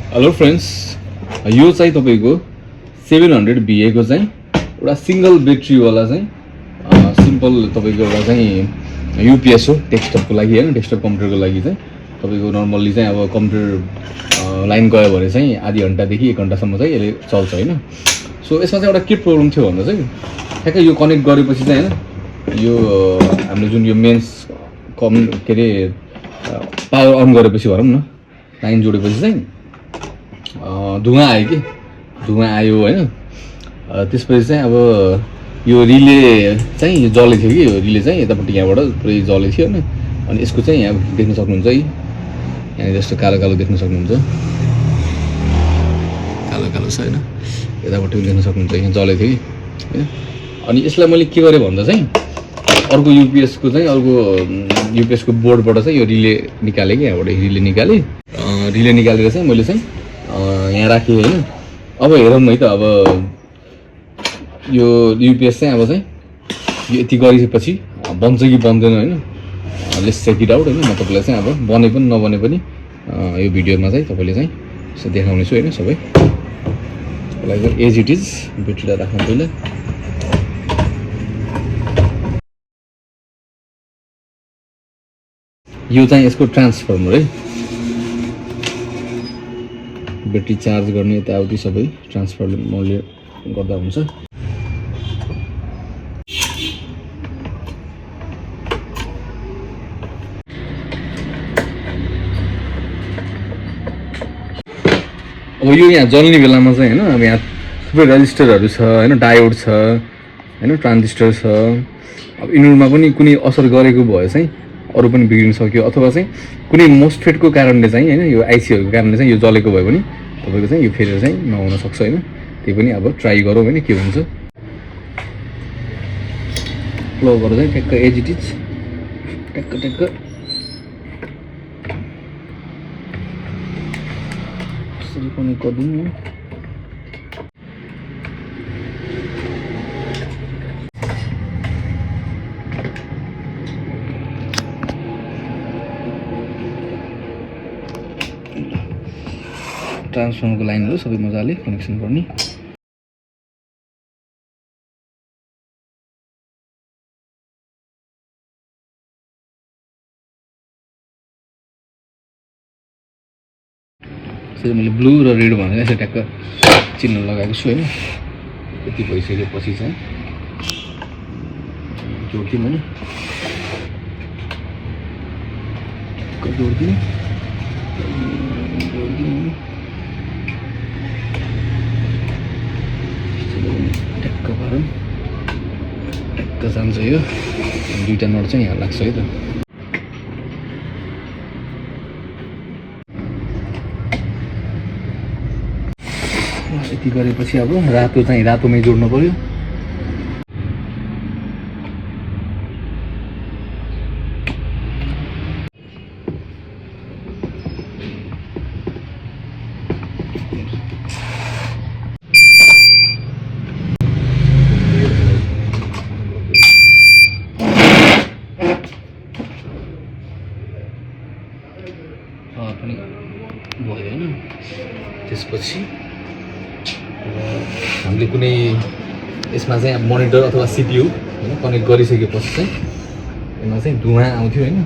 Hello friends, यो चाहिँ तपाईँको 700 VA को चाहिँ एउटा सिंगल ब्याट्रीवाला चाहिँ सिम्पल तपाईँको एउटा चाहिँ युपिएस हो डेस्कटपको लागि हैन। डेस्कटप कम्प्युटरको लागि चाहिँ तपाईँको नर्मल्ली चाहिँ अब कम्प्युटर लाइन गयो भने चाहिँ आधी घन्टादेखि 1 घन्टासम्म चाहिँ यसले चल्छ हैन। सो यसमा चाहिँ एउटा के प्रब्लम थियो भन्दा चाहिँ ठ्याक्कै यो कनेक्ट गरेपछि चाहिँ हैन, यो हामीले जुन यो मेन्स के अरे पावर अन गरेपछि भनौँ न, लाइन जोडेपछि चाहिँ धुवा आयो कि धुवा आयो हैन। त्यसपछि चाहिँ अब यो रिले चाहिँ यो जले थियो कि, यो रिले चाहिँ यतापट्टि यहाँबाट पुरै जले थियो हैन। अनि यसको चाहिँ यहाँ देख्न सक्नुहुन्छ है, यहाँ जस्तो कालो कालो देख्न सक्नुहुन्छ, कालो कालो छ हैन, यतापट्टि पनि देख्न सक्नुहुन्छ यहाँ जले थियो कि हैन। अनि यसलाई मैले के गरेँ भन्दा चाहिँ अर्को युपिएसको चाहिँ अर्को युपिएसको बोर्डबाट चाहिँ यो रिले निकालेँ कि, यहाँबाट रिले निकालेँ। रिले निकालेर चाहिँ मैले चाहिँ यहाँ राखेँ हैन। अब हेरौँ है त, अब यो युपिएस चाहिँ अब चाहिँ यो यति गरिसकेपछि बन्छ कि बन्दैन हैन। लेट्स चेक इट आउट हैन। म तपाईँलाई चाहिँ अब बने पनि नबने पनि यो भिडियोमा चाहिँ तपाईँले चाहिँ यसो देखाउनेछु हैन सबै। त्यसलाई चाहिँ एज इट इज ब्याट्रीलाई राख्नु पहिला। यो चाहिँ यसको ट्रान्सफर्मर है, ब्याट्री चार्ज गर्ने यताउति सबै ट्रान्सफर्मरले गर्दा हुन्छ। अब यो यहाँ जल्ने बेलामा चाहिँ हैन, अब यहाँ थुप्रै रेजिस्टरहरू छ हैन, डायोड छ हैन, ट्रान्जिस्टर छ। अब यिनीहरूमा पनि कुनै असर गरेको भए चाहिँ अरू पनि बिग्रिन सक्यो, अथवा चाहिँ कुनै मोस्फेटको कारणले चाहिँ हैन, यो आइसीहरूको कारणले चाहिँ यो जलेको भए पनि तपाईँको चाहिँ यो फेरेर चाहिँ नहुन सक्छ हैन। त्यही पनि अब ट्राई गरौँ हैन के हुन्छ। प्लगहरू चाहिँ ठ्याक्क एज इट इज ट्याक्क ट्याक्क यसरी कनेक्ट गरिदिनु। ट्रान्सफर्मरको लाइनहरू सबै मजाले कनेक्सन गर्ने। यसरी मैले ब्लू र रेड भनेर यसरी ट्याक्क चिन्ह लगाएको छु हैन। यति भइसकेपछि चाहिँ जोड्दिउँ हैन, जोड्दिउँ ट्याक्क भरौँ, ट्याक्क जान्छ यो। दुईवटा नट चाहिँ यहाँ लाग्छ है त। यति गरेपछि अब रातो चाहिँ रातोमै जोड्नु पर्यो। पनि भयो हैन। त्यसपछि हामीले कुनै यसमा चाहिँ अब मोनिटर अथवा सिपियु हैन कनेक्ट गरिसकेपछि चाहिँ यसमा चाहिँ धुवा आउँथ्यो हैन,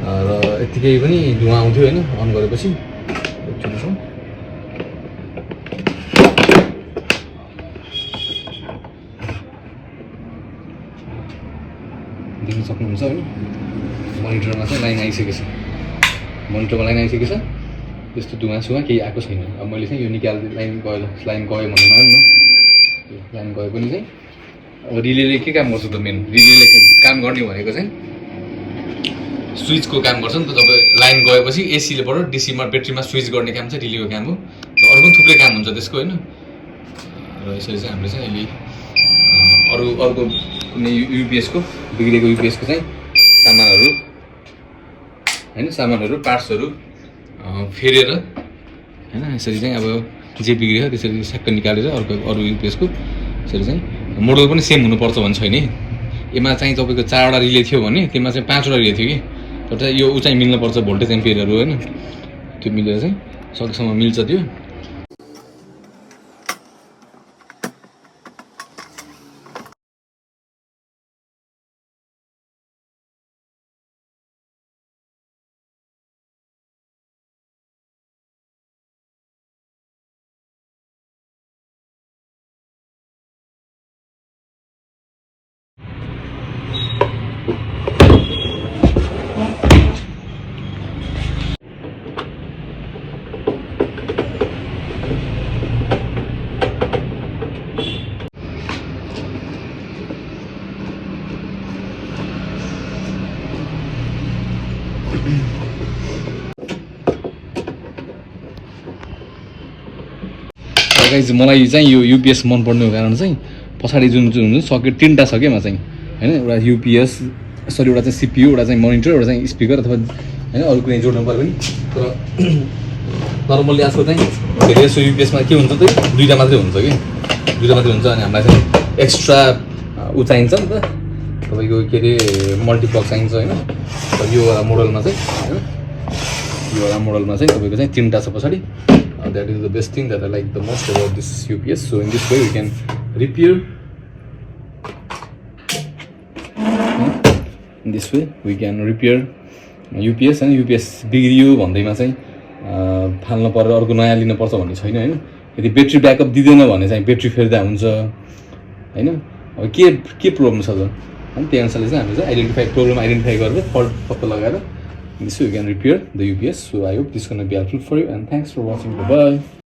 र यतिकै पनि धुवा आउँथ्यो हैन अन गरेपछि। देख्न सक्नुहुन्छ हैन, मोनिटरमा चाहिँ लाइन आइसकेको छ, मोनिटरमा लाइन आइसकेको छ। त्यस्तो धुवासुवा केही आएको छैन। अब मैले चाहिँ यो निकाल्दै लाइन गयो भन्नु न, लाइन गए पनि चाहिँ अब रिलेले के काम गर्छ त, मेन रिलेले काम गर्ने भनेको चाहिँ स्विचको काम गर्छ नि त। जब लाइन गएपछि एसीलेबाट डिसीमा ब्याट्रीमा स्विच गर्ने काम चाहिँ रिलेको काम हो। र अरू पनि थुप्रै काम हुन्छ त्यसको हैन। र यसरी चाहिँ हामीले चाहिँ अहिले अर्को कुनै युपिएसको बिग्रेको युपिएसको चाहिँ सामानहरू पार्ट्सहरू फेरेर हैन, यसरी चाहिँ अब जे बिग्रियो त्यसरी स्याक्क निकालेर अरू युपिएसको यसरी चाहिँ मोडल पनि सेम हुनुपर्छ भन्छ छैन। यसमा चाहिँ तपाईँको 4वटा रिले थियो भने त्यसमा चाहिँ 5वटा रिले थियो कि, तर यो ऊ चाहिँ मिल्नुपर्छ भोल्टेज एम्पियरहरू हैन, त्यो मिलेर चाहिँ सकेसम्म मिल्छ त्यो। गाइज मलाई चाहिँ यो युपिएस मन पर्नुको कारण चाहिँ पछाडि जुन जुन हुन्छ सकेट 3टा छ क्या चाहिँ हैन। एउटा युपिएस सरी एउटा चाहिँ सिपियु, एउटा चाहिँ मोनिटर, एउटा चाहिँ स्पिकर अथवा हैन अरु कुनै जोड्नु पर्यो पनि। तर नर्मल्ली आजकल चाहिँ धेरै जसो युपिएसमा के हुन्छ त 2टा मात्रै हुन्छ कि 2टा मात्रै हुन्छ। अनि हामीलाई चाहिँ एक्स्ट्रा चाहिन्छ नि त तपाईको के रे मल्टिप्लग चाहिन्छ हैन। यो वाला मोडलमा चाहिँ हैन यो वाला मोडलमा चाहिँ तपाईको चाहिँ 3टा छ पछाडि। That is the best thing that I like the most about this UPS. So in this way we can repair. In this way we can repair UPS and UPS बिग्रियो भन्दैमा चाहिँ फाल्न पर्यो अर्को नयाँ लिन पर्छ भन्ने छैन हैन। यदि ब्याट्री ब्याकअप दिदैन भने चाहिँ ब्याट्री फेर्दा हुन्छ हैन। अब के प्रब्लम छ त अनि त्यही अनुसारले चाहिँ हामीले चाहिँ प्रब्लम आइडेन्टिफाई गरेर फल्ट पत्ता लगाएर this way you can repair the UPS. So I hope this is going to be helpful for you, and thanks for watching. Bye bye.